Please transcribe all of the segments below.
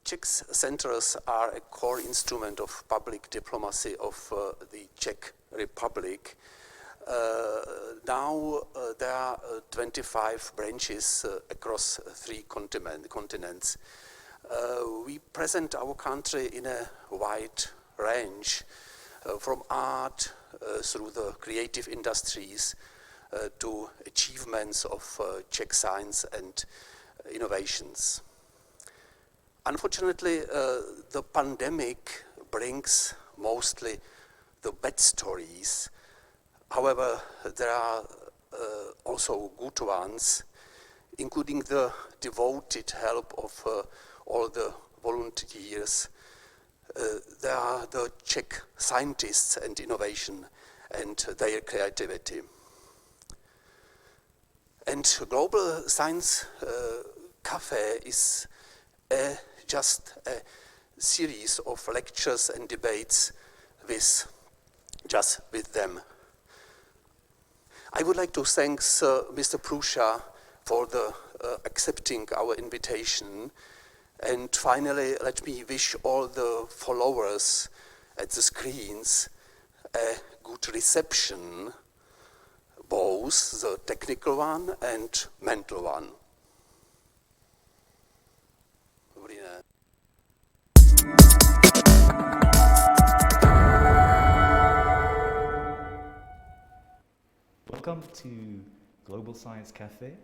Czech Centres are a core instrument of public diplomacy of the Czech Republic. Now there are 25 branches across 3 continents. We present our country in a wide range, from art through the creative industries to achievements of Czech science and innovations. Unfortunately, the pandemic brings mostly the bad stories. However, there are also good ones, including the devoted help of all the volunteers. There are the Czech scientists and innovation and their creativity. And Global Science Café is just a series of lectures and debates with them. I would like to thank Mr. Průša for accepting our invitation. And finally, let me wish all the followers at the screens a good reception, both the technical one and mental one. Dobrý den. Welcome to Global Science Café,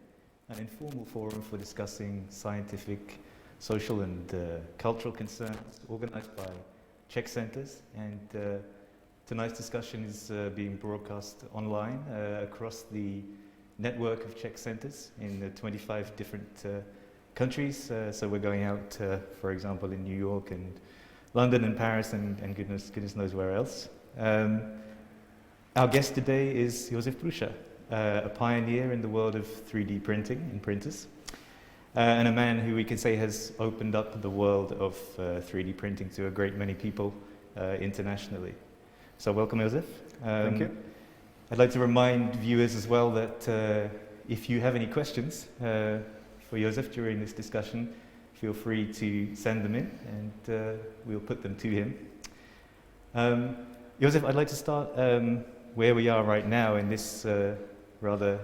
an informal forum for discussing scientific, social and cultural concerns organized by Czech Centres, and tonight's discussion is being broadcast online across the network of Czech Centres in 25 different countries. So we're going out, for example, in New York and London and Paris and goodness knows where else. Our guest today is Josef Průša, a pioneer in the world of 3D printing and printers, and a man who we can say has opened up the world of 3D printing to a great many people internationally. So welcome, Josef. Thank you. I'd like to remind viewers as well that if you have any questions for Josef during this discussion, feel free to send them in and we'll put them to him. Josef, I'd like to start where we are right now in this rather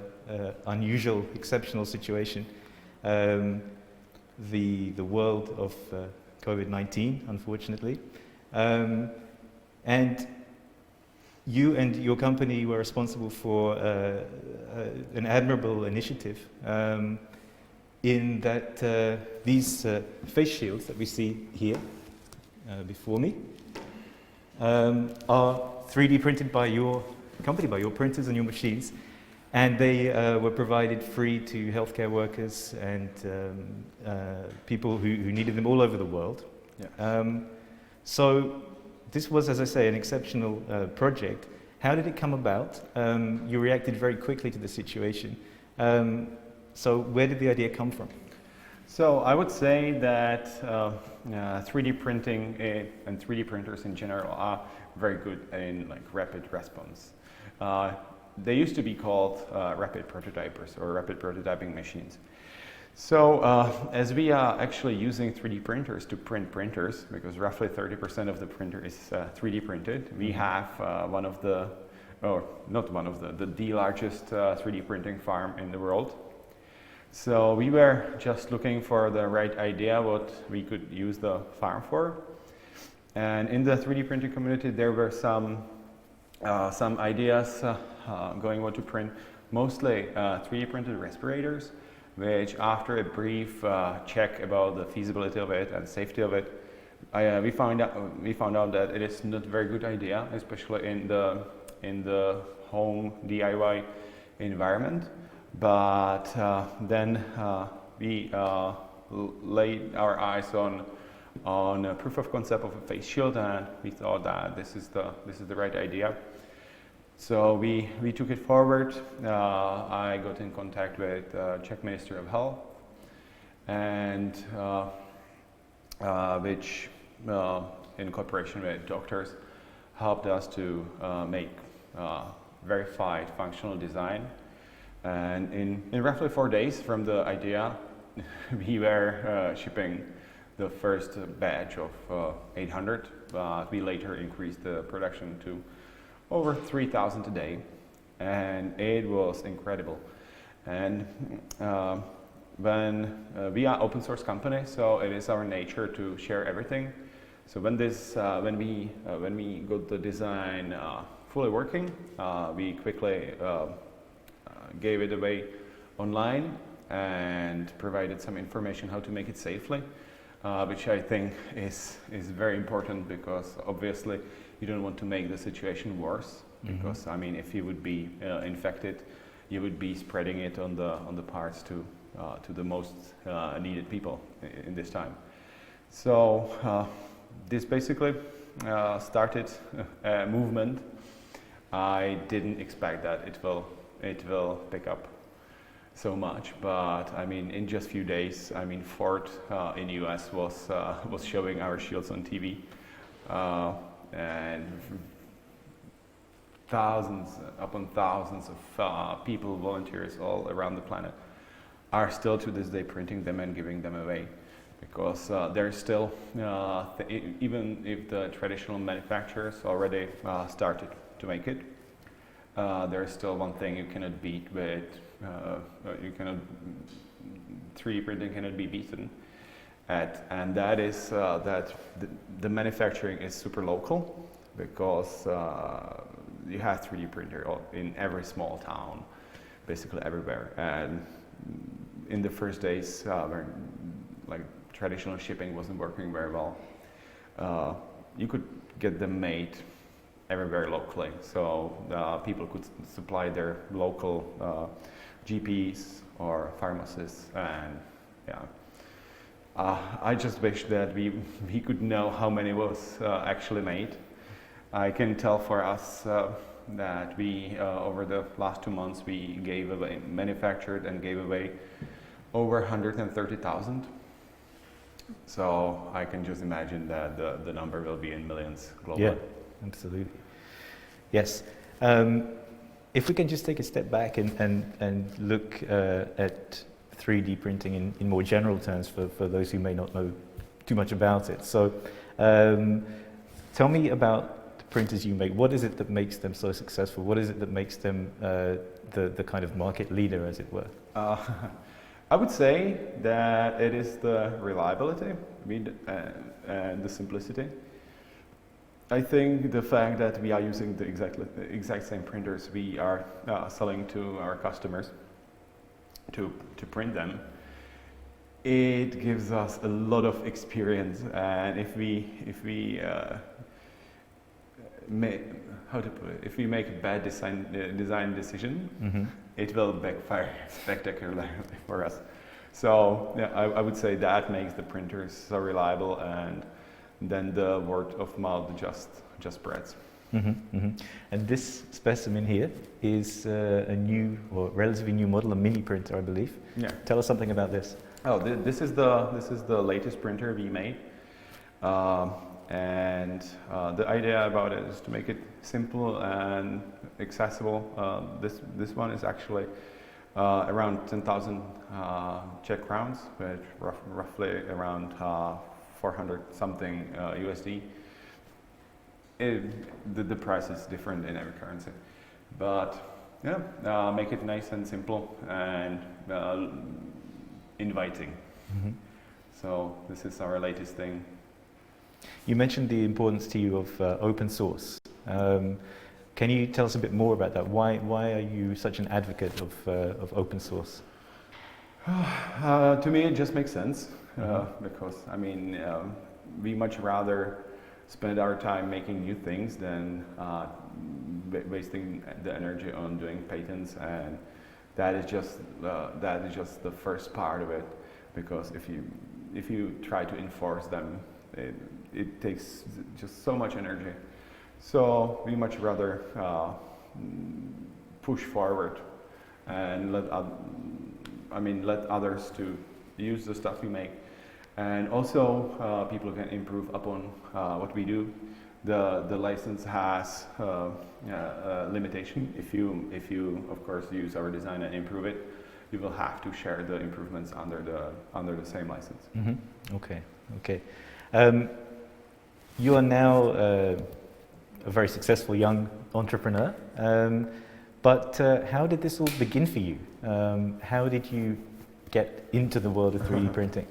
unusual, exceptional situation. The world of COVID-19, unfortunately. And you and your company were responsible for an admirable initiative in that these face shields that we see here before me are 3D printed by your company, by your printers and your machines, and they were provided free to healthcare workers and people who needed them all over the world. Yeah. So this was, as I say, an exceptional project. How did it come about? You reacted very quickly to the situation. So where did the idea come from? So I would say that 3D printing and 3D printers in general are very good in rapid response. They used to be called rapid prototypers or rapid prototyping machines. So as we are actually using 3D printers to print printers, because roughly 30% of the printer is 3D printed, we have the largest 3D printing farm in the world. So we were just looking for the right idea what we could use the farm for. And in the 3D printing community there were some ideas going what to print, mostly 3D printed respirators, which after a brief check about the feasibility of it and safety of it, we found out that it is not a very good idea, especially in the home DIY environment. But then we laid our eyes on a proof of concept of a face shield, and we thought that this is the right idea. So we took it forward. I got in contact with Czech Ministry of Health, and which in cooperation with doctors helped us to make verified functional design. And in roughly 4 days from the idea, we were shipping the first batch of 800. We later increased the production to over 3,000 a day, and it was incredible. And when we are open source company, so it is our nature to share everything. So when we got the design fully working, we quickly gave it away online and provided some information how to make it safely, which I think is very important, because obviously you don't want to make the situation worse. Because I mean, if you would be infected, you would be spreading it on the parts to the most needed people in this time. So this basically started a movement. I didn't expect that it will pick up so much, but I mean, in just few days, I mean, Ford in US was showing our shields on TV, and thousands upon thousands of people, volunteers all around the planet, are still to this day printing them and giving them away, because there's still, even if the traditional manufacturers already started to make it, there's still one thing you cannot beat with, 3D printing cannot be beaten at, and that is that the manufacturing is super local, because you have 3D printer in every small town, basically everywhere. And in the first days, where like traditional shipping wasn't working very well, you could get them made everywhere locally. So people could supply their local GPs or pharmacists, and yeah. I just wish that we could know how many was actually made. I can tell for us that we, over the last 2 months, we manufactured and gave away over 130,000. So I can just imagine that the number will be in millions globally. Yeah, absolutely. Yes. If we can just take a step back and look at 3D printing in more general terms for those who may not know too much about it. So tell me about the printers you make. What is it that makes them so successful? What is it that makes them the kind of market leader, as it were? I would say that it is the reliability and the simplicity. I think the fact that we are using the exact same printers we are selling to our customers to print them, it gives us a lot of experience. And if we if we make a bad design decision, it will backfire spectacularly for us. So yeah, I would say that makes the printers so reliable, and then the word of mouth just spreads. And this specimen here is a new or relatively new model, a mini printer, I believe. Yeah. Tell us something about this. Oh, this is the latest printer we made, and the idea about it is to make it simple and accessible. This one is actually around 10,000 Czech crowns, which roughly around 400 something USD. The price is different in every currency, but yeah, make it nice and simple and inviting. So this is our latest thing. You mentioned the importance to you of open source. Can you tell us a bit more about that? Why are you such an advocate of open source? To me, it just makes sense, because I mean, we much rather spend our time making new things than wasting the energy on doing patents, and that is just the first part of it. Because if you try to enforce them, it takes just so much energy. So we much rather push forward and let others to use the stuff we make, and also people can improve upon what we do. The license has a limitation. If you of course use our design and improve it, you will have to share the improvements under the same license. Okay. You are now a very successful young entrepreneur, but how did this all begin for you? How did you get into the world of 3D printing?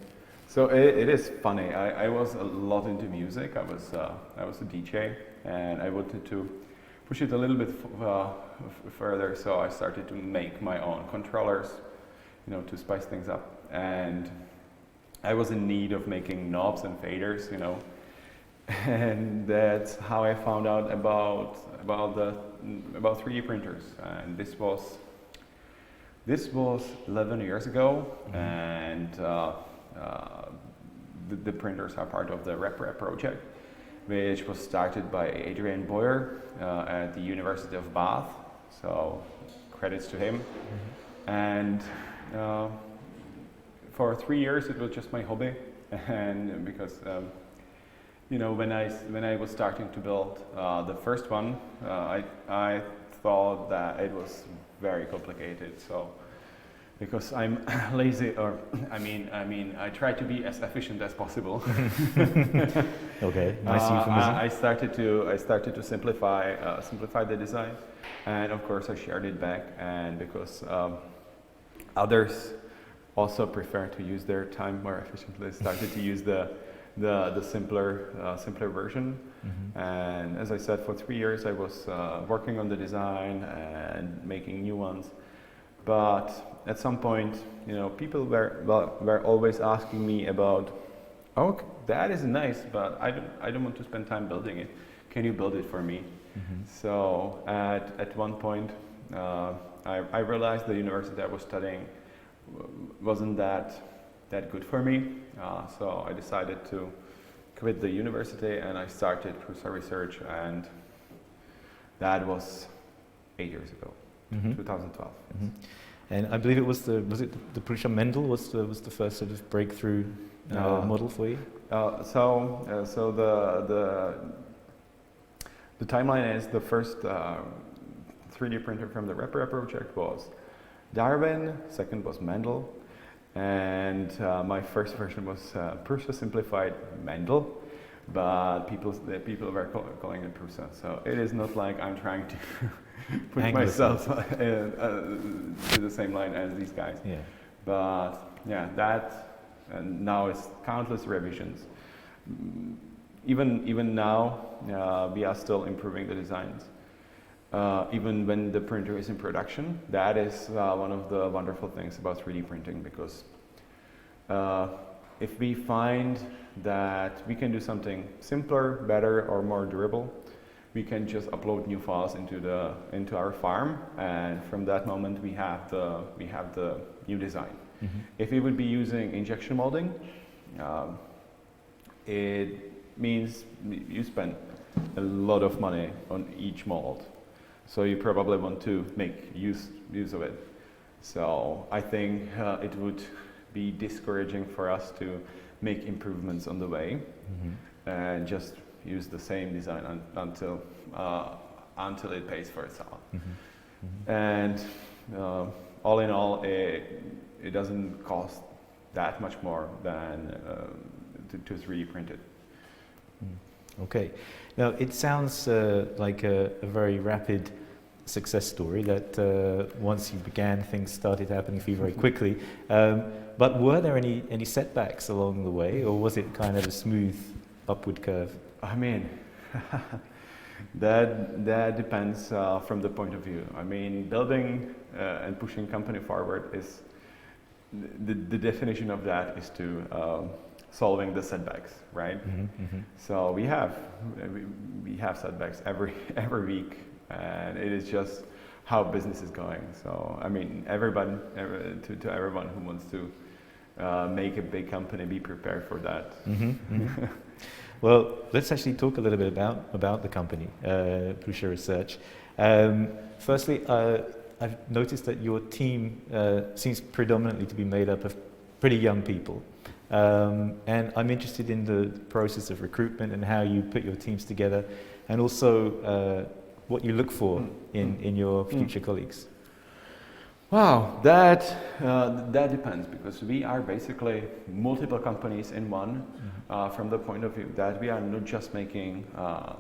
So it is funny. I was a lot into music. I was a DJ, and I wanted to push it a little bit further. So I started to make my own controllers, to spice things up. And I was in need of making knobs and faders, and that's how I found out about 3D printers. And this was 11 years ago, and the printers are part of the RepRap project, which was started by Adrian Boyer at the University of Bath. So credits to him. And for 3 years it was just my hobby, and because when I was starting to build the first one, I thought that it was very complicated. So because I'm lazy, or I try to be as efficient as possible. Okay, nice euphemism. I started to simplify the design, and of course I shared it back. And because others also prefer to use their time more efficiently, started to use the simpler version. And as I said, for 3 years I was working on the design and making new ones. But at some point, people were always asking me about, oh, that is nice, but I don't want to spend time building it. Can you build it for me? So at one point, I realized the university I was studying wasn't that good for me. So I decided to quit the university, and I started Průša Research, and that was 8 years ago, 2012. And I believe it was the Průša Mendel was the first sort of breakthrough model for you. So the timeline is the first 3D printer from the RepRap project was Darwin. Second was Mendel, and my first version was Průša simplified Mendel, but people were calling it Průša. So it is not like I'm trying to put myself to the same line as these guys. Yeah. But yeah, that, and now it's countless revisions. Even now, we are still improving the designs. Even when the printer is in production, that is one of the wonderful things about 3D printing, because if we find that we can do something simpler, better, or more durable, we can just upload new files into our farm, and from that moment we have the new design. If we would be using injection molding, it means you spend a lot of money on each mold. So you probably want to make use of it. So I think it would be discouraging for us to make improvements on the way and just use the same design until it pays for itself. And all in all, it doesn't cost that much more than to 3D print it. Okay. Now it sounds like a very rapid success story, that once you began, things started happening for you very quickly. But were there any setbacks along the way, or was it kind of a smooth upward curve? I mean, that depends from the point of view. I mean, building and pushing company forward is the definition of that is to solving the setbacks, right? So we have setbacks every week, and it is just how business is going. So I mean, to everyone who wants to make a big company, be prepared for that. Well, let's actually talk a little bit about the company, Průša Research. Firstly, I've noticed that your team seems predominantly to be made up of pretty young people. And I'm interested in the process of recruitment and how you put your teams together, and also what you look for in your future colleagues. Wow, that depends, because we are basically multiple companies in one, from the point of view that we are not just making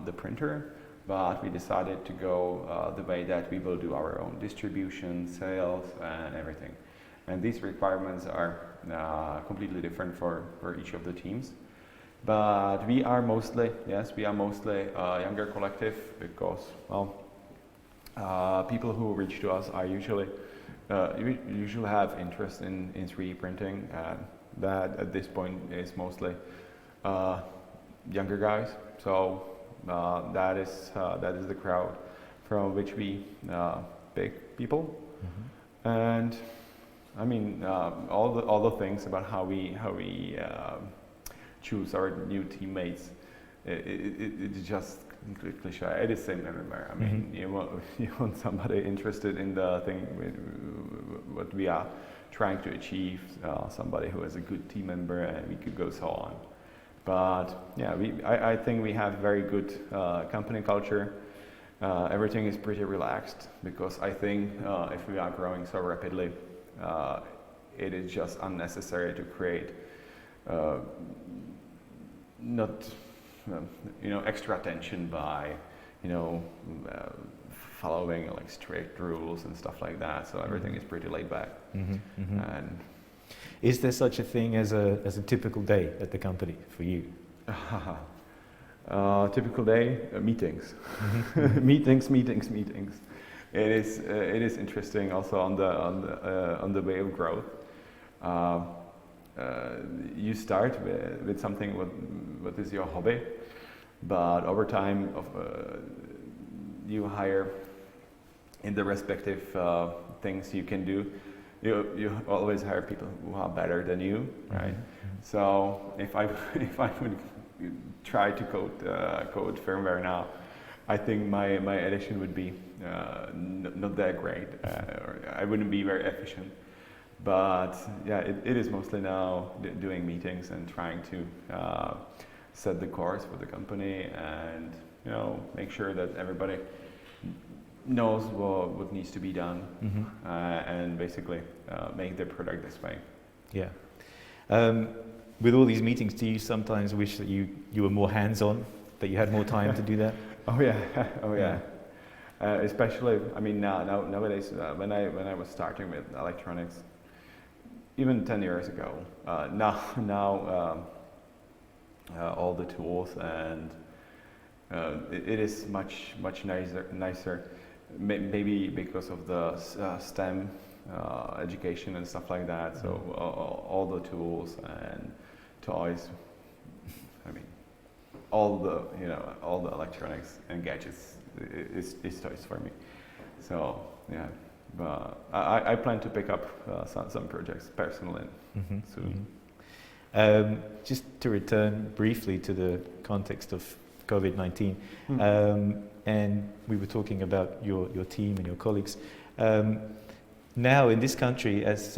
the printer, but we decided to go the way that we will do our own distribution, sales, and everything. And these requirements are completely different for each of the teams. But we are mostly a younger collective, because, well, people who reach to us are usually have interest in 3D printing, and that at this point is mostly younger guys. So that is the crowd from which we pick people. And I mean, all the things about how we choose our new teammates, it's just cliche. It is the same everywhere. I mean, you want somebody interested in the thing what we are trying to achieve, somebody who is a good team member, and we could go so on. But yeah, I think we have very good company culture. Everything is pretty relaxed, because I think if we are growing so rapidly, it is just unnecessary to create extra tension by following like strict rules and stuff like that. So everything is pretty laid back. And is there such a thing as a typical day at the company for you? Typical day, meetings. meetings. It is interesting also on the way of growth. You start with something what is your hobby, but over time you hire in the respective things you can do. You always hire people who are better than you, right? So if I would try to code firmware now, I think my addition would be not that great, or I wouldn't be very efficient. But yeah, it is mostly now doing meetings and trying to set the course for the company, and make sure that everybody knows what needs to be done, and basically make the product this way. Yeah. With all these meetings, do you sometimes wish that you were more hands-on, that you had more time to do that? Oh yeah. Especially, I mean, nowadays, when I was starting with electronics, even 10 years ago, now all the tools, and it is much nicer. Maybe because of the STEM education and stuff like that. So all the tools and toys. I mean, all the electronics and gadgets is toys for me. So yeah, but I plan to pick up some projects personally soon. Just to return briefly to the context of COVID-19, and we were talking about your team and your colleagues. Now in this country, as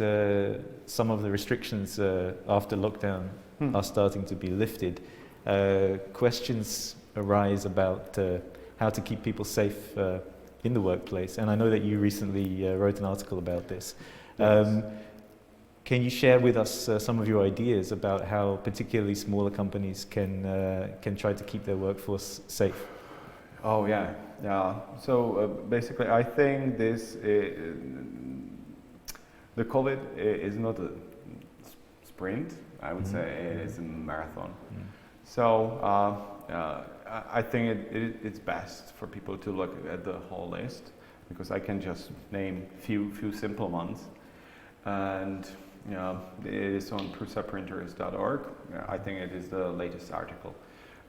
some of the restrictions after lockdown are starting to be lifted, questions arise about how to keep people safe in the workplace. And I know that you recently wrote an article about this. Yes. Can you share with us some of your ideas about how particularly smaller companies can try to keep their workforce safe? Oh yeah. So basically, I think the COVID is not a sprint. I would say it is a marathon. So I think it's best for people to look at the whole list, because I can just name few simple ones, and it is on prusaprinters.org. I think it is the latest article.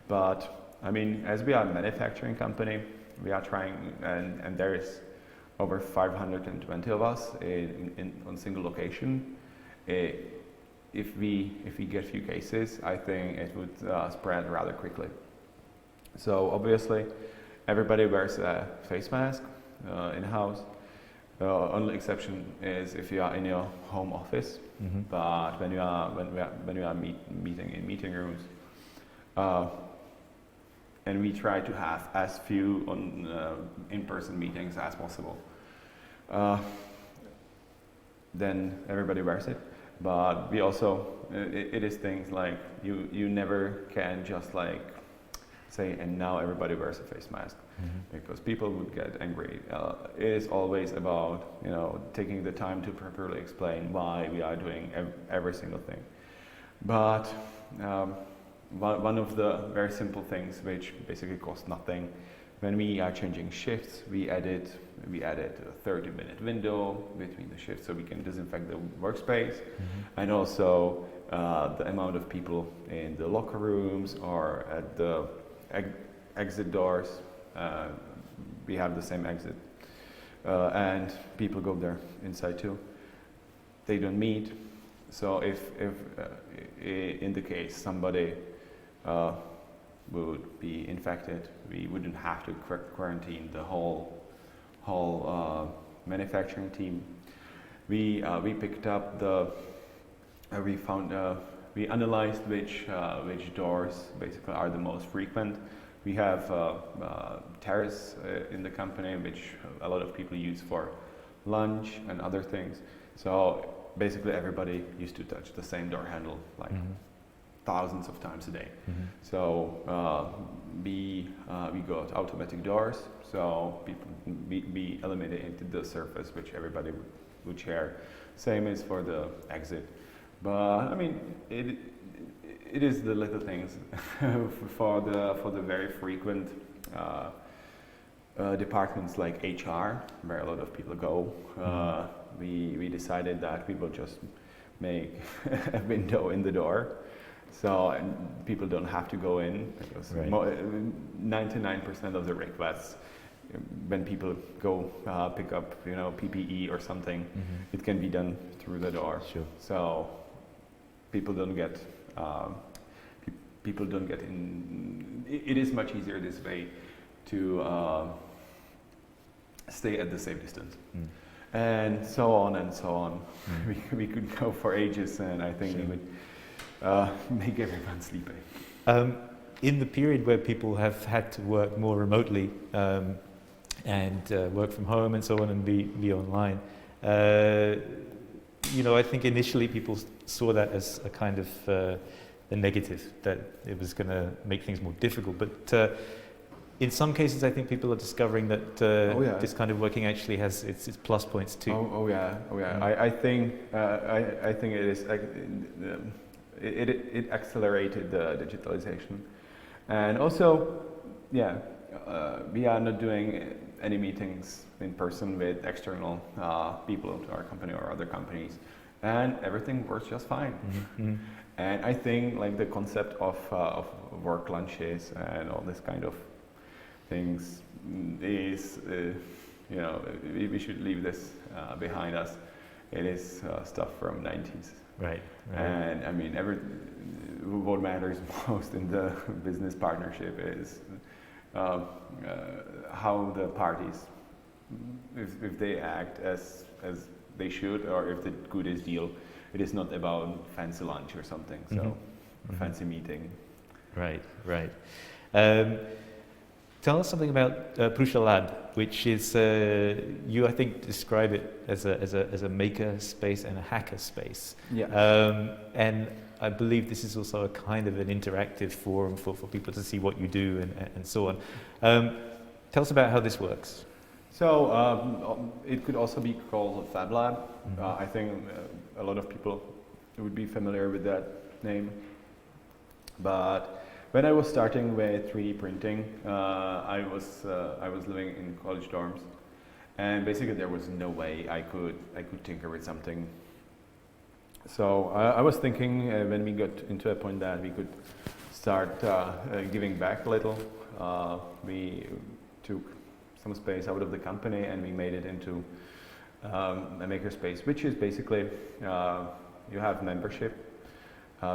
But I mean, as we are a manufacturing company, we are trying, and there is over 520 of us on single location. If we get few cases, I think it would spread rather quickly. So obviously, everybody wears a face mask in-house. Only exception is if you are in your home office. But when you are meeting in meeting rooms, and we try to have as few in-person meetings as possible. then everybody wears it. But we also, it is things like you never can just like say, and now everybody wears a face mask, because people would get angry. It is always about, you know, taking the time to properly explain why we are doing every single thing. But one of the very simple things which basically costs nothing, when we are changing shifts, we added a 30-minute window between the shifts so we can disinfect the workspace, and also the amount of people in the locker rooms or at the exit doors. We have the same exit, and people go there inside too. They don't meet, so if in the case somebody would be infected, we wouldn't have to quarantine the whole manufacturing team. We picked up we analyzed which doors basically are the most frequent. We have terrace in the company, which a lot of people use for lunch and other things. So basically everybody used to touch the same door handle like thousands of times a day. So we got automatic doors, so we eliminated the surface which everybody would share. Same is for the exit. But I mean, it is the little things for the very frequent departments like HR, where a lot of people go. We decided that we will just make a window in the door, so people don't have to go in, because 99% of the requests, when people go pick up, you know, PPE or something, it can be done through the door. Sure. So people don't get in. It is much easier this way to stay at the safe distance. And so on and so on. We could go for ages, and I think we would make everyone sleepy. In the period where people have had to work more remotely and work from home and so on and be online, you know, I think initially people saw that as a kind of a negative, that it was going to make things more difficult. But in some cases, I think people are discovering that this kind of working actually has its plus points too. I think it is. It accelerated the digitalization, and also, we are not doing any meetings in person with external people to our company or other companies, and everything works just fine. And I think like the concept of work lunches and all this kind of things is, you know, we should leave this behind us. It is stuff from 90s. Right. And I mean, what matters most in the business partnership is how the parties, if they act as they should, or if the good is deal. It is not about fancy lunch or something, so a fancy meeting. Right. Tell us something about Průša Lab, which is, you I think describe it as a maker space and a hacker space. Yeah. And I believe this is also a kind of an interactive forum for people to see what you do and so on. Tell us about how this works. So it could also be called a Fab Lab. I think a lot of people would be familiar with that name. But when I was starting with 3D printing, I was living in college dorms, and basically there was no way I could tinker with something. So I was thinking when we got into a point that we could start giving back a little, we took some space out of the company and we made it into a makerspace, which is basically you have membership,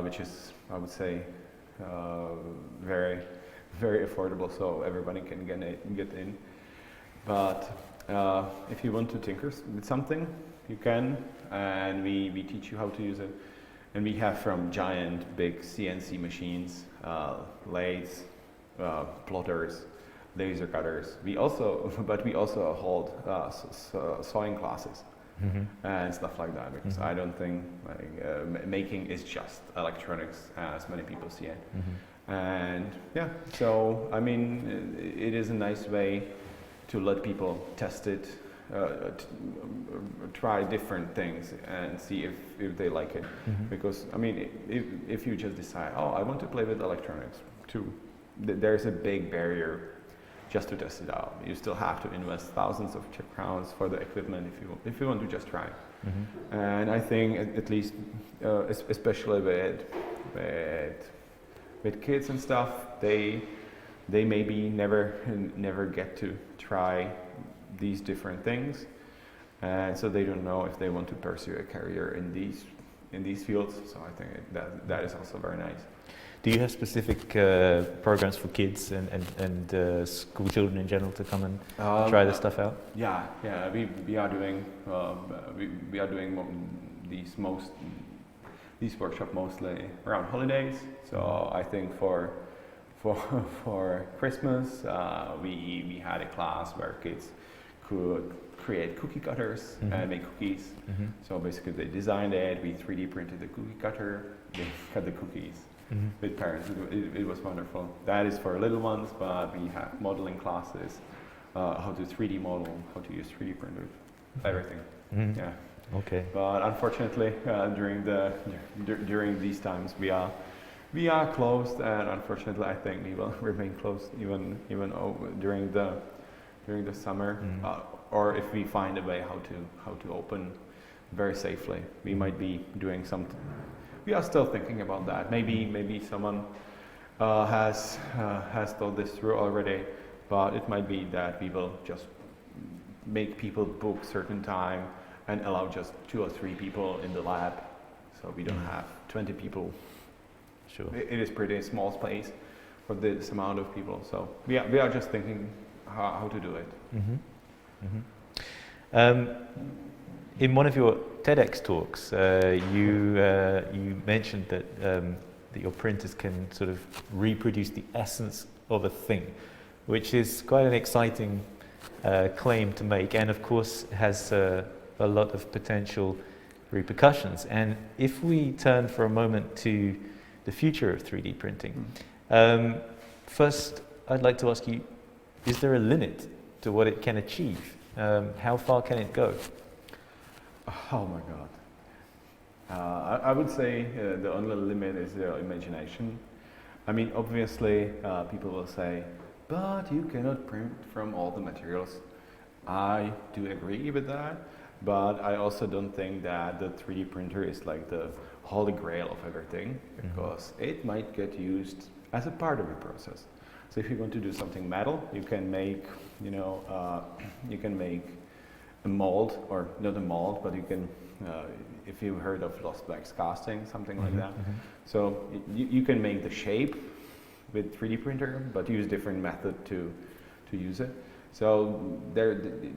which is, I would say, very, very affordable, so everybody can get in. But if you want to tinker with something, you can, and we teach you how to use it. And we have from giant, big CNC machines, lathes, plotters, laser cutters. We also hold sewing classes. and stuff like that. Because I don't think making is just electronics as many people see it. And yeah, so I mean, it is a nice way to let people test it, try different things and see if they like it. Because I mean, if you just decide, oh, I want to play with electronics too, there's a big barrier just to test it out. You still have to invest thousands of Czech crowns for the equipment if you want to just try it. And I think at least, especially with kids and stuff, they maybe never get to try these different things, and so they don't know if they want to pursue a career in these fields. So I think that is also very nice. Do you have specific programs for kids and school children in general to come and try this stuff out? Yeah. We are doing these workshops mostly around holidays. So I think for Christmas we had a class where kids could create cookie cutters and make cookies. So basically they designed it, we 3D printed the cookie cutter, they cut the cookies with parents. It was wonderful. That is for little ones, but we have modeling classes, how to 3D model, how to use 3D printers, everything. Yeah. Okay. But unfortunately, during these times, we are closed, and unfortunately, I think we will remain closed even during the summer, or if we find a way how to open very safely, we might be doing something. We are still thinking about that. Maybe someone has thought this through already, but it might be that we will just make people book certain time and allow just 2 or 3 people in the lab, so we don't have 20 people. Sure. It is pretty small space for this amount of people, so we are just thinking how to do it. In one of your TEDx talks, you mentioned that your printers can sort of reproduce the essence of a thing, which is quite an exciting claim to make, and of course has a lot of potential repercussions. And if we turn for a moment to the future of 3D printing, first I'd like to ask you, is there a limit to what it can achieve? How far can it go? Oh my God. I would say the only limit is the imagination. I mean, obviously people will say, but you cannot print from all the materials. I do agree with that, but I also don't think that the 3D printer is like the holy grail of everything, because it might get used as a part of the process. So if you want to do something metal, you can make, you can make a mold, or not a mold, but you can, if you've heard of lost wax casting, something like that. So you can make the shape with 3D printer, but use different method to use it. So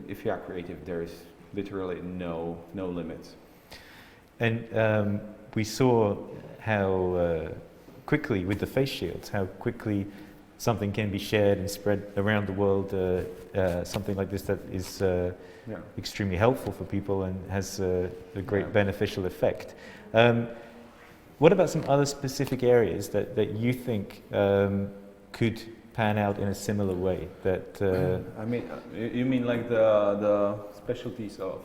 if you are creative, there is literally no limits. And we saw how quickly, with the face shields, how quickly something can be shared and spread around the world, something like this that is extremely helpful for people and has a great beneficial effect. What about some other specific areas that you think could pan out in a similar way? That I mean, you mean like the specialties of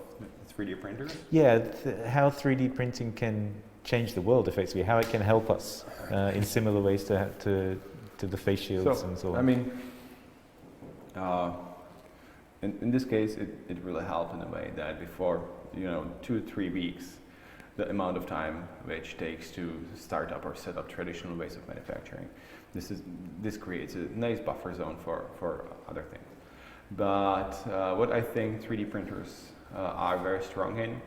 3D printers? Yeah, how 3D printing can change the world effectively, how it can help us in similar ways to the face shields and so on. I mean, in this case, it really helped in a way that before 2 or 3 weeks, the amount of time which takes to start up or set up traditional ways of manufacturing, this creates a nice buffer zone for other things. But what I think 3D printers are very strong in,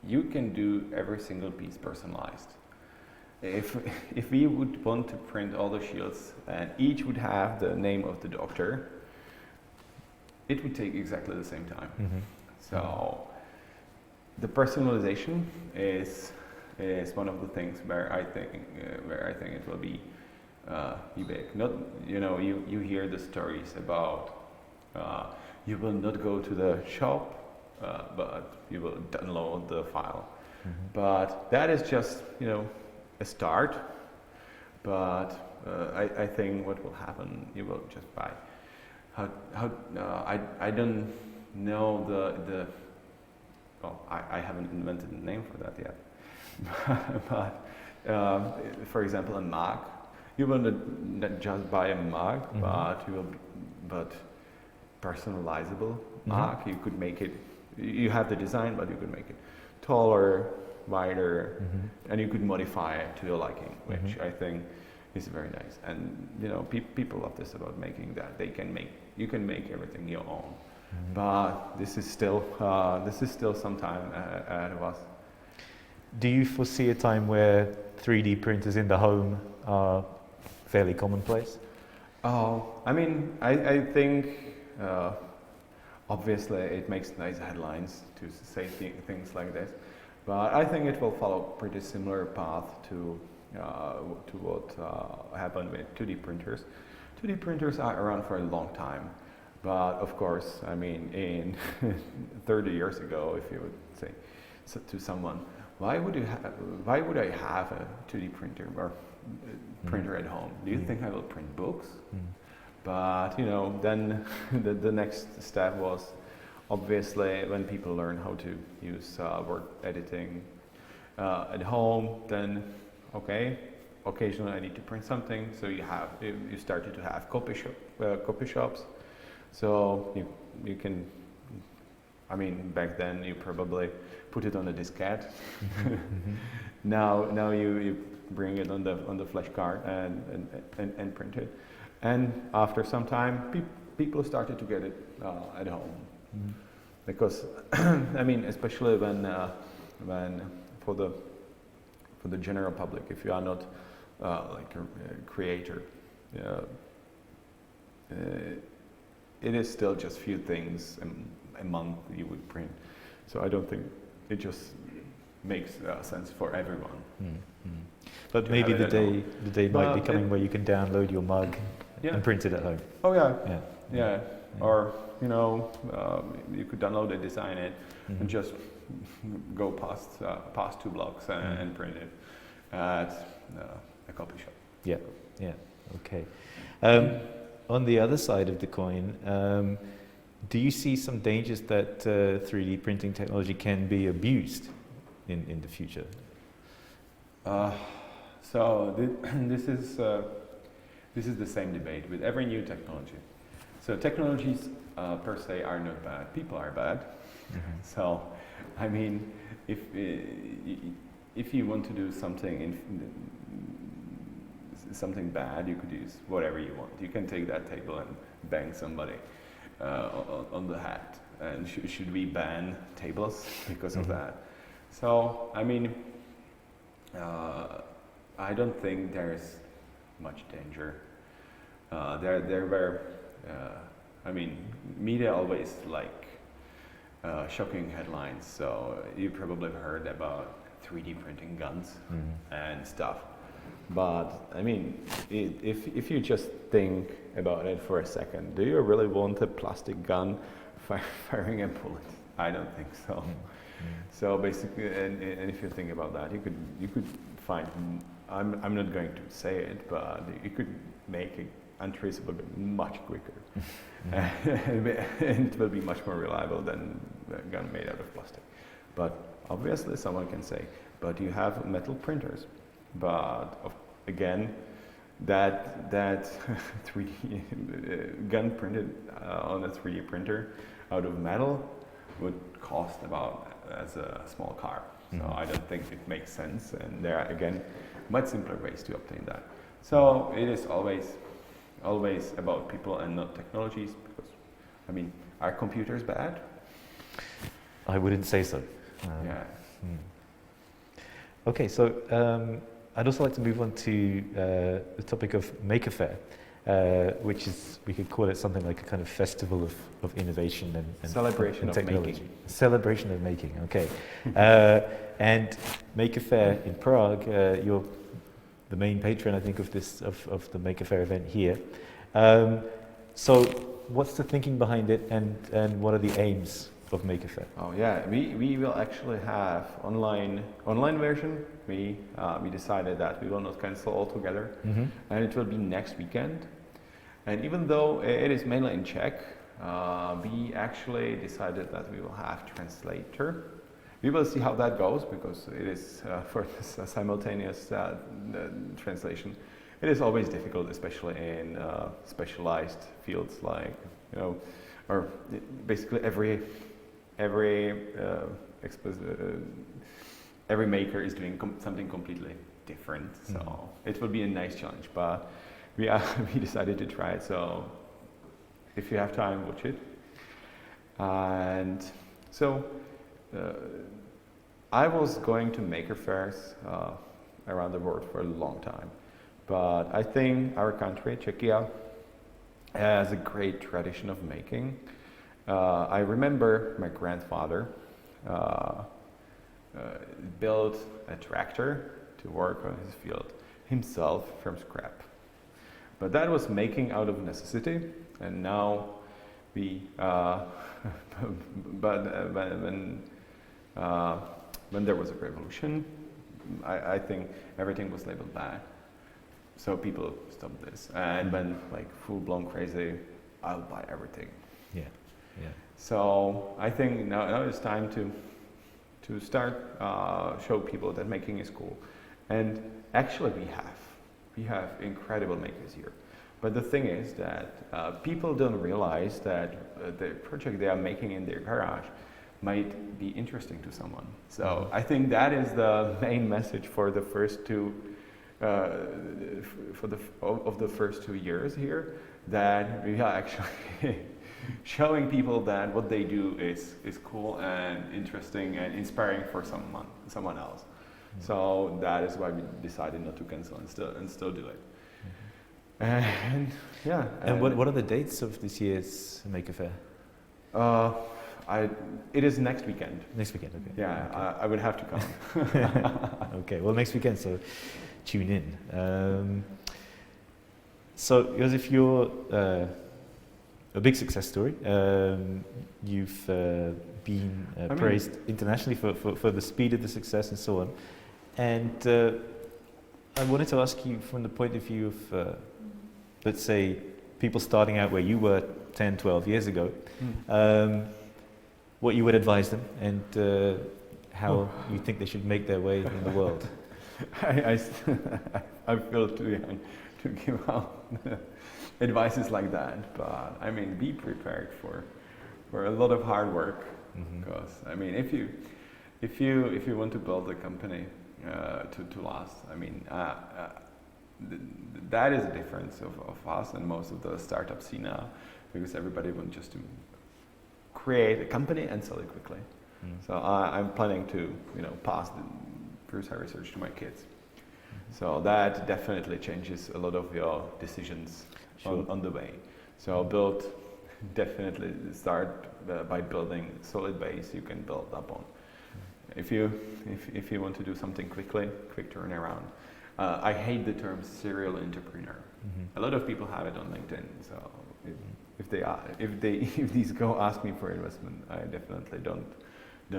you can do every single piece personalized. If we would want to print all the shields and each would have the name of the doctor, it would take exactly the same time. So the personalization is one of the things where I think it will be big. Not you hear the stories about You will not go to the shop, but you will download the file. But that is just, a start. But I think what will happen, you will just buy. I don't know well, I haven't invented a name for that yet. But for example, a mug, you will not just buy a mug, but personalizable mug. You could make it. You have the design, but you could make it taller, wider, and you could modify it to your liking, which I think is very nice. And people love this about making that. You can make everything your own. But this is still some time ahead of us. Do you foresee a time where 3D printers in the home are fairly commonplace? I mean, I think obviously it makes nice headlines to say things like this, but I think it will follow pretty similar path to what happened with 2D printers. 2D printers are around for a long time, but of course, I mean, in 30 years ago, if you would say to someone, why would I have a 2D printer or printer at home? Do you think I will print books? But then the next step was obviously when people learn how to use word editing at home, then okay, occasionally I need to print something. So you started to have copy shops. So you can, I mean, back then you probably put it on a diskette. Now you bring it on the flash card and print it. And after some time, people started to get it at home, because I mean, especially when for the general public, if you are not like a creator, it is still just few things a month you would print. So I don't think it just makes sense for everyone. But maybe the day might be coming where you can download your mug and print it at home. Oh yeah. Or you could download it, design it, and just go past 2 blocks and print it at a copy shop. Yeah. Okay. On the other side of the coin, do you see some dangers that 3D printing technology can be abused in the future? So this is the same debate with every new technology. So technologies per se are not bad. People are bad. So, I mean, if you want to do something bad, you could use whatever you want. You can take that table and bang somebody on the head. And should we ban tables because of that? So, I mean, I don't think there's much danger. There were, I mean, media always like shocking headlines. So you probably have heard about 3D printing guns and stuff. But I mean, if you just think about it for a second, do you really want a plastic gun firing a bullet? I don't think so. So basically, and if you think about that, you could find. I'm not going to say it, but you could make it untraceable much quicker, and it will be much more reliable than a gun made out of plastic. But obviously, someone can say, "But you have metal printers." But again, that 3D gun printed on a 3D printer out of metal would cost about as a small car. So I don't think it makes sense, and there are again much simpler ways to obtain that. So it is always about people and not technologies, because I mean, are computers bad? I wouldn't say so. Okay, so I'd also like to move on to the topic of Maker Faire, which is, we could call it something like a kind of festival of innovation and celebration and technology. Of making. Celebration of making, okay. And Maker Faire in Prague, you're the main patron, I think, of the Maker Faire event here. So what's the thinking behind it, and what are the aims of Make a Fair? Oh yeah, we will actually have online version. We decided that we will not cancel altogether, and it will be next weekend. And even though it is mainly in Czech, we actually decided that we will have translator. We will see how that goes, because it is for this simultaneous translation. It is always difficult, especially in specialized fields like, or basically every maker is doing something completely different. So it will be a nice challenge, but we decided to try it. So if you have time, watch it. And so I was going to maker fairs around the world for a long time, but I think our country, Czechia, has a great tradition of making. I remember my grandfather built a tractor to work on his field himself from scrap. But that was making out of necessity, and now we, when there was a revolution, I think everything was labeled bad. So people stopped this, and when like full-blown crazy, I'll buy everything. Yeah. So I think now it's time to start show people that making is cool, and actually we have incredible makers here. But the thing is that people don't realize that the project they are making in their garage might be interesting to someone. So I think that is the main message for the first two. Of the first 2 years here, that we are actually showing people that what they do is cool and interesting and inspiring for someone else. So that is why we decided not to cancel and still do it. And yeah. And what are the dates of this year's Maker Fair? It is next weekend. Next weekend, okay. Yeah, okay. I would have to come. Okay, well, next weekend, so tune in. So, Josef, you're a big success story. You've been praised internationally for the speed of the success and so on. And I wanted to ask you, from the point of view of, let's say, people starting out where you were 10, 12 years ago, what you would advise them, and how you think they should make their way in the world. I feel too young to give out advices like that, but I mean, be prepared for a lot of hard work, because I mean, if you want to build a company to last, I mean, that is the difference of us and most of the startup scene now, because everybody wants just to create a company and sell it quickly. So I'm planning to pass the Průša research to my kids. So that definitely changes a lot of your decisions on the way. So definitely start by building solid base you can build up on. If you want to do something quick turnaround. I hate the term serial entrepreneur. A lot of people have it on LinkedIn. So if these go ask me for investment, I definitely don't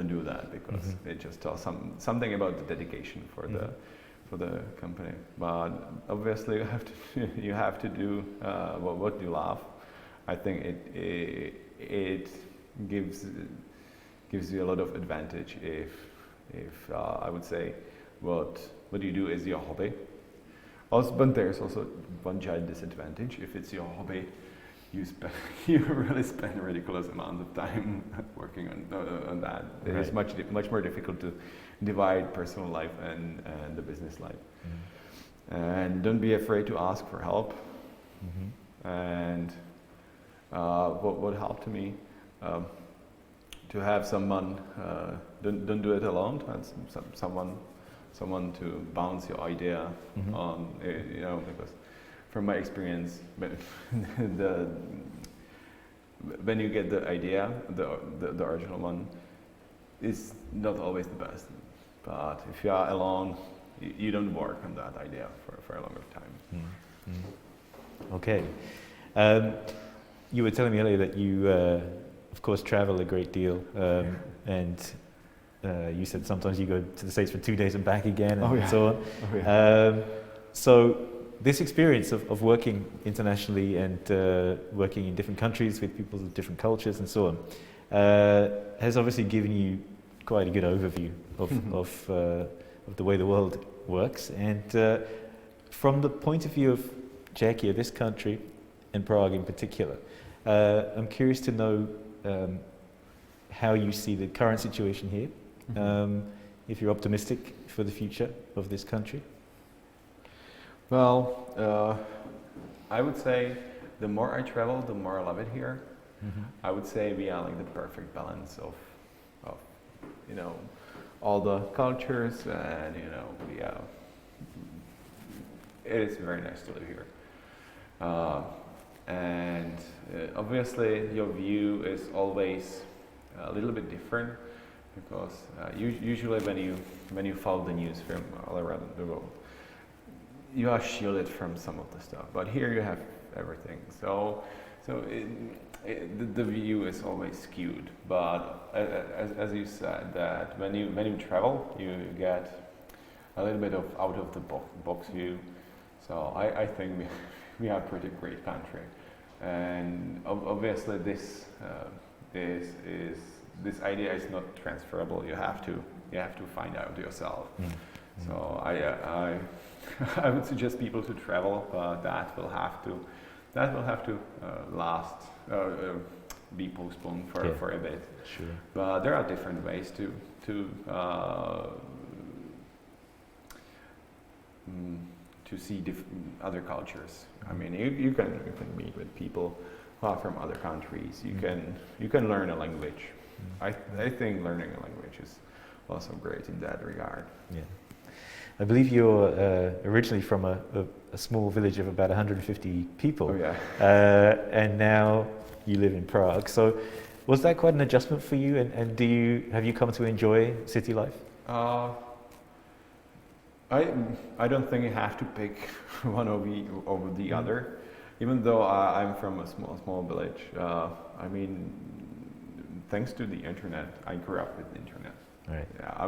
do that, because it just tells something about the dedication for the company. But obviously you have to do what you love. I think it gives you a lot of advantage if I would say what you do is your hobby. Also, but there's also one giant disadvantage. If it's your hobby, you really spend a ridiculous amount of time working on that. It is much more difficult to divide personal life and the business life. And don't be afraid to ask for help. And what helped me to have someone, don't do it alone, to have someone to bounce your idea on, because from my experience, when you get the idea, the original one is not always the best. But if you are alone, you don't work on that idea for a longer time. Okay. you were telling me earlier that you, of course, travel a great deal, and you said sometimes you go to the States for 2 days and back again, and so on. Oh, yeah. So this experience of working internationally and working in different countries with people of different cultures and so on has obviously given you quite a good overview of the way the world works. And from the point of view of Czechia, this country, and Prague in particular, I'm curious to know how you see the current situation here, if you're optimistic for the future of this country. Well, I would say the more I travel, the more I love it here. I would say we are like the perfect balance of you know, all the cultures, and you know, it is very nice to live here. And obviously your view is always a little bit different, because usually when you follow the news from all around the world, you are shielded from some of the stuff, but here you have everything. So the view is always skewed. But as you said, that when you travel, you get a little bit of out of the box view. So I think we are a pretty great country, and obviously this idea is not transferable. You have to find out yourself. So I would suggest people to travel, but that will have to last, be postponed for a bit. Sure. But there are different ways to see other cultures. I mean, you can meet with people who are from other countries. You can learn a language. I think learning a language is also great in that regard. Yeah. I believe you're originally from a small village of about 150 people. Oh yeah. And now you live in Prague. So was that quite an adjustment for you? And have you come to enjoy city life? I don't think you have to pick one over the other. Even though I'm from a small village, I mean, thanks to the internet, I grew up with the internet. Right. Yeah,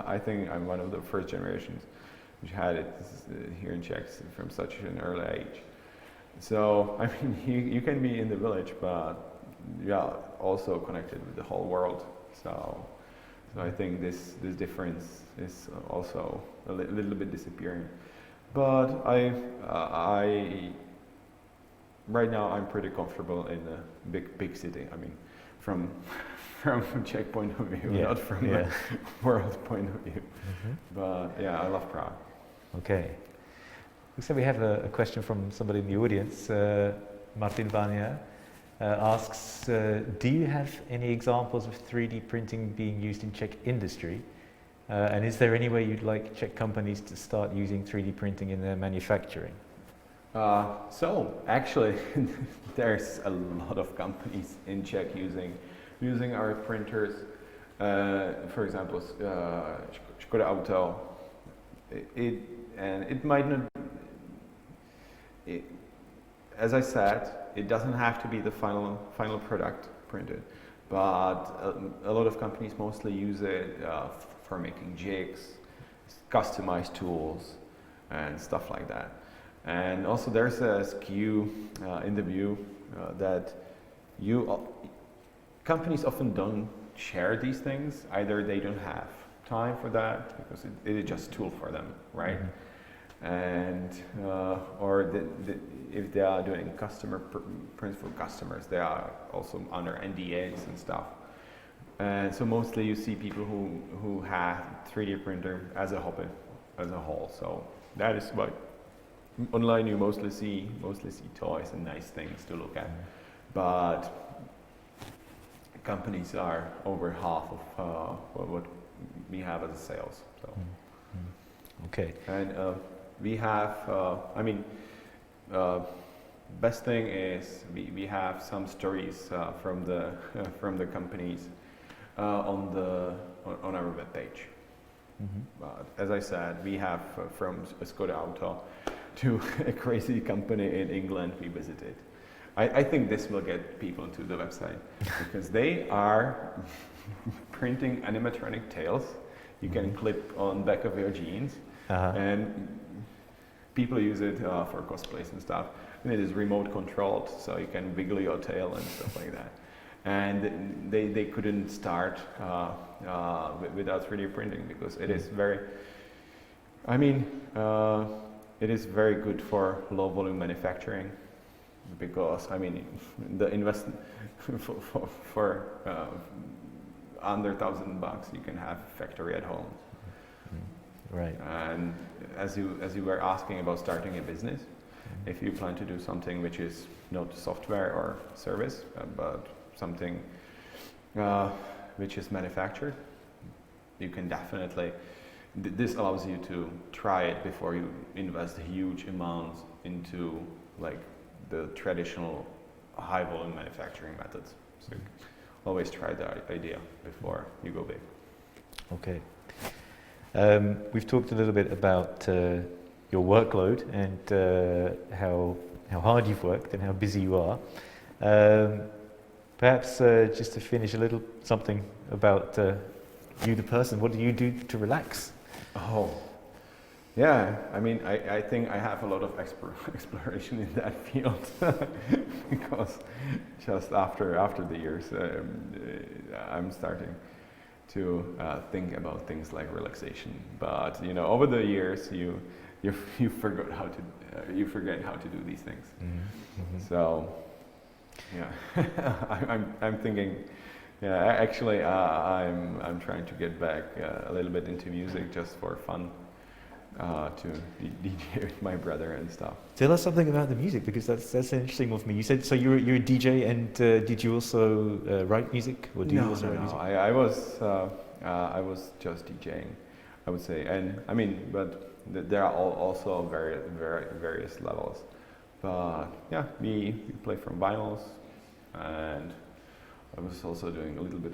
I think I'm one of the first generations which had it here in Czech from such an early age. So I mean, you can be in the village, but you are also connected with the whole world. So I think this difference is also a little bit disappearing. But right now I'm pretty comfortable in a big city. I mean, from Czech point of view, not from the world point of view. But yeah, I love Prague. Okay. Looks like we have a question from somebody in the audience. Martin Vania asks, do you have any examples of 3D printing being used in Czech industry? And is there any way you'd like Czech companies to start using 3D printing in their manufacturing? So actually, there's a lot of companies in Czech using our printers. For example, Škoda Auto. It might not. As I said, it doesn't have to be the final product printed, but a lot of companies mostly use it for making jigs, customized tools, and stuff like that. And also there's a skew in the view that companies often don't share these things. Either they don't have time for that because it is just a tool for them, right? And or if they are doing customer prints for customers, they are also under NDAs and stuff. And so mostly you see people who have 3D printer as a hobby, as a whole. So that is what online you mostly see toys and nice things to look at. But companies are over half of what we have as sales. So. Okay. And we have, best thing is we have some stories from the companies on our webpage. But as I said, we have from Škoda Auto to a crazy company in England we visited. I think this will get people to the website because they are printing animatronic tails you can clip on back of your jeans, and people use it for cosplays and stuff. And it is remote controlled, so you can wiggle your tail and stuff like that. And they couldn't start without 3D printing because it is very, it is very good for low volume manufacturing because, the investment for under $1,000 you can have a factory at home. Right. And as you were asking about starting a business, if you plan to do something which is not software or service, but something which is manufactured, you can definitely, this allows you to try it before you invest huge amounts into like the traditional high volume manufacturing methods. So always try the idea before you go big. Okay. We've talked a little bit about your workload and how hard you've worked and how busy you are. Perhaps just to finish a little something about you, the person. What do you do to relax? Oh, yeah. I think I have a lot of exploration in that field because just after the years, I'm starting to think about things like relaxation. But over the years, you forget how to do these things. So, yeah, I'm thinking. Yeah, actually, I'm trying to get back a little bit into music just for fun, to DJ with my brother and stuff. Tell us something about the music because that's an interesting one for me. You said so you're a DJ and did you also write music or do you also write music? I was just DJing, I would say, and but there are also various levels. But yeah, we play from vinyls, and I was also doing a little bit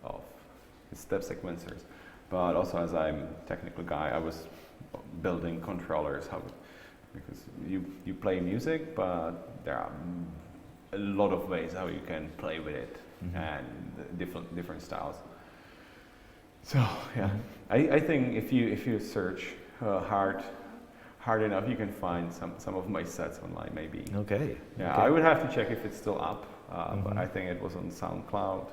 of step sequencers. But also, as I'm a technical guy, I was building controllers. Because you play music, but there are a lot of ways how you can play with it, and different styles. So yeah, I think if you search hard enough, you can find some of my sets online, maybe. Okay. Yeah, okay. I would have to check if it's still up, but I think it was on SoundCloud.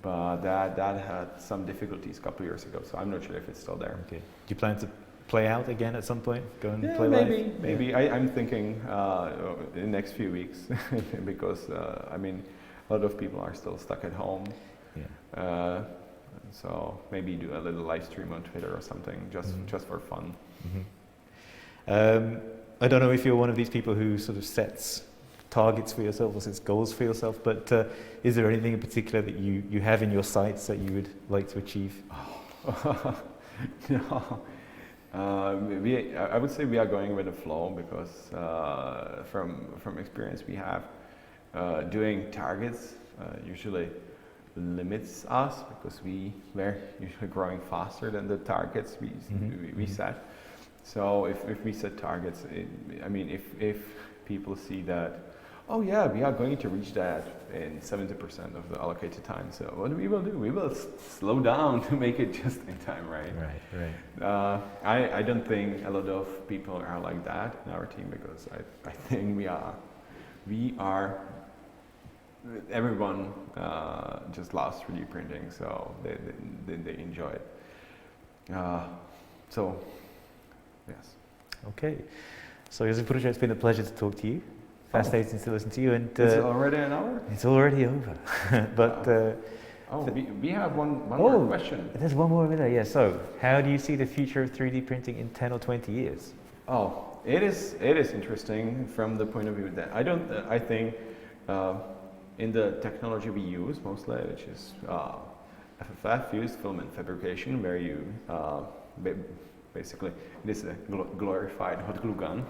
But that had some difficulties a couple years ago, so I'm not sure if it's still there. Okay. Do you plan to play out again at some point? Go and play maybe, live? Maybe. Yeah. I'm thinking in the next few weeks because a lot of people are still stuck at home. Yeah. So maybe do a little live stream on Twitter or something, just for fun. I don't know if you're one of these people who sort of sets targets for yourself or sets goals for yourself, but is there anything in particular that you have in your sights that you would like to achieve? No. I would say we are going with the flow because from experience we have, doing targets usually limits us because we're usually growing faster than the targets we set. So if we set targets, if people see that, oh yeah, we are going to reach that in 70% of the allocated time. So what we will do? We will slow down to make it just in time, right? Right. I don't think a lot of people are like that in our team because I think we are. Everyone just loves 3D printing, so they enjoy it. So, yes. Okay. So, Josef Průša, it's been a pleasure to talk to you. Fascinating to listen to you. And it's already an hour? It's already over. But we have one more question. There's one more over there. Yeah. So, how do you see the future of 3D printing in 10 or 20 years? Oh, it is interesting from the point of view that I think in the technology we use mostly, which is FFF, fused filament fabrication, where you basically it is a glorified hot glue gun.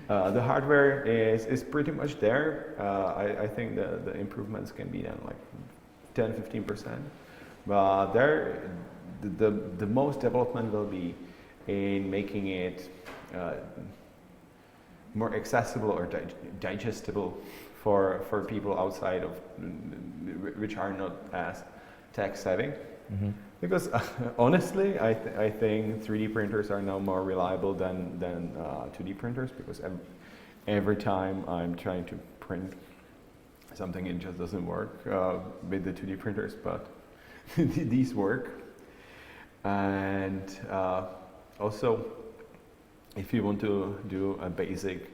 The hardware is pretty much there. I think the improvements can be done like 10-15%. But the most development will be in making it more accessible or digestible for people outside of which are not as tech savvy. Because honestly, I think 3D printers are now more reliable than 2D printers, because every time I'm trying to print something, it just doesn't work with the 2D printers, but these work. And also, if you want to do a basic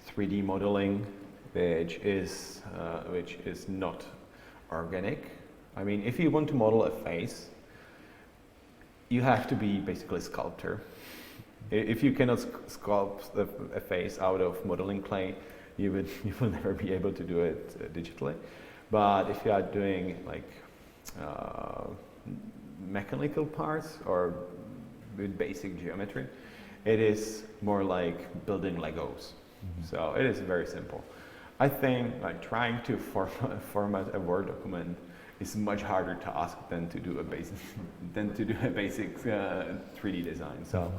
3D modeling, which is not organic. I mean, if you want to model a face, you have to be basically a sculptor. If you cannot sculpt a face out of modeling clay, you will never be able to do it digitally. But if you are doing like mechanical parts or with basic geometry, it is more like building Legos. So it is very simple. I think like trying to format a Word document is much harder task than to do a basic 3D design. So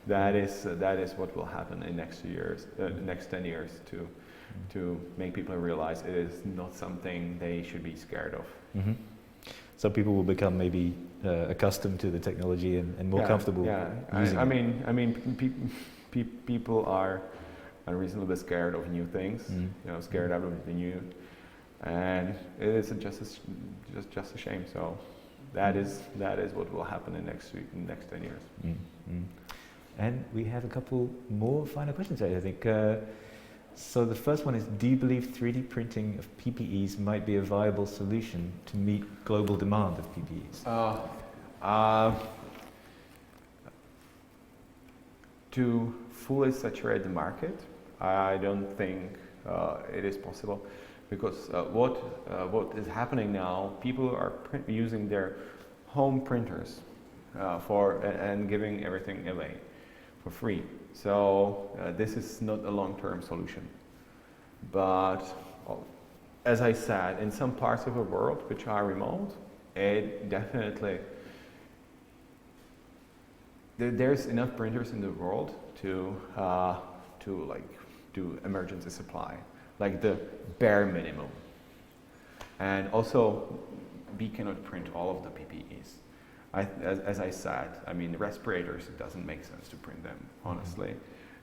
that is what will happen in next years, next 10 years to make people realize it is not something they should be scared of. So people will become maybe accustomed to the technology and more comfortable. Yeah, using I mean, people are unreasonably scared of new things. Scared out of the new, and it is just a shame. So that is what will happen in next 10 years. And we have a couple more final questions, I think. So the first one is, do you believe 3D printing of PPEs might be a viable solution to meet global demand of PPEs? To fully saturate the market, I don't think it is possible, because what is happening now, people are using their home printers and giving everything away for free. So this is not a long-term solution. But as I said, in some parts of the world which are remote, it definitely there's enough printers in the world to like do emergency supply, like the bare minimum. And also, we cannot print all of the PPEs. As I said, I mean, respirators, it doesn't make sense to print them, honestly.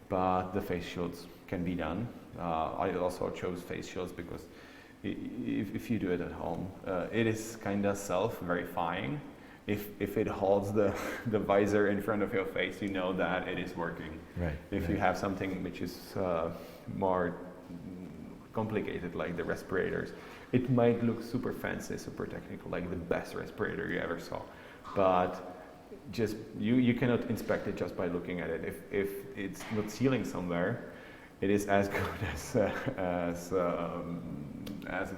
But the face shields can be done. I also chose face shields because if you do it at home, it is kind of self-verifying. If it holds the visor in front of your face, you know that it is working. Right. If you have something which is more complicated, like the respirators, it might look super fancy, super technical, like the best respirator you ever saw. But just you cannot inspect it just by looking at it. If it's not sealing somewhere, it is as good as a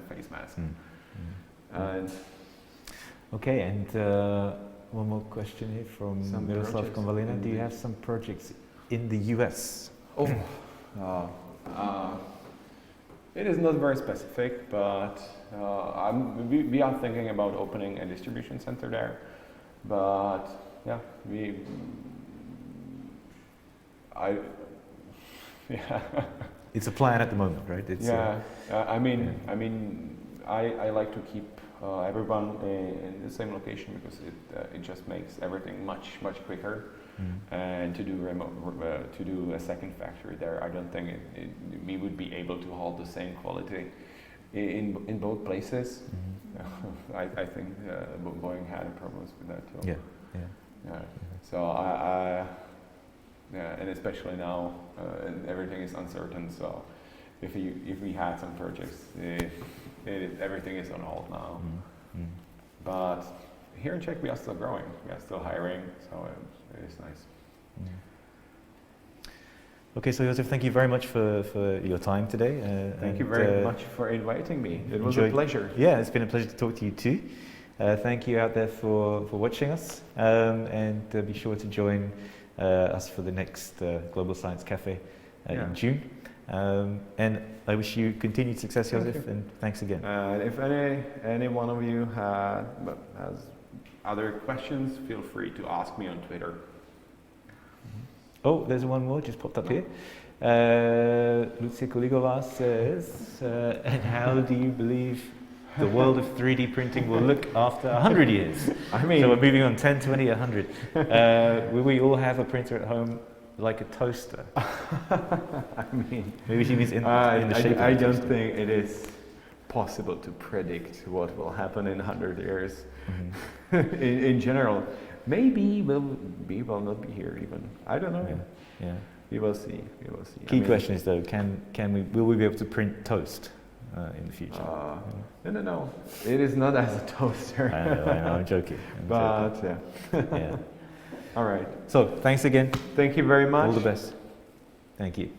face mask. And okay, and one more question here from Miroslav Konvalina. Do you have some projects in the US? It is not very specific, but we are thinking about opening a distribution center there. But yeah, It's a plan at the moment, right? It's, I like to keep everyone in the same location, because it just makes everything much quicker. And to do a second factory there, I don't think we would be able to hold the same quality in both places. I think Boeing had problems with that too. Yeah. So and especially now, everything is uncertain. So if we had some projects, everything is on hold now. But here in Czech, we are still growing. We are still hiring. So it is nice. Okay, so Josef, thank you very much for your time today. Thank you very much for inviting me. It was a pleasure. Yeah, it's been a pleasure to talk to you too. Thank you out there for watching us, and be sure to join us for the next Global Science Café in June. And I wish you continued success, Josef, and thanks again. If any one of you has other questions, feel free to ask me on Twitter. Oh, there's one more just popped up here. Lucia Kuligova says, and how do you believe the world of 3D printing will look after 100 years? I mean, so we're moving on 10, 20, 100. Will we all have a printer at home like a toaster? I mean, maybe she means in the shape I of a don't toaster. think it is possible to predict what will happen in 100 years. Mm-hmm. in general, maybe we will not be here even. I don't know. Yeah. We will see. We will see. Key question is though, will we be able to print toast in the future? No. It is not as a toaster. I know, I'm joking. But yeah. All right. So thanks again. Thank you very much. All the best. Thank you.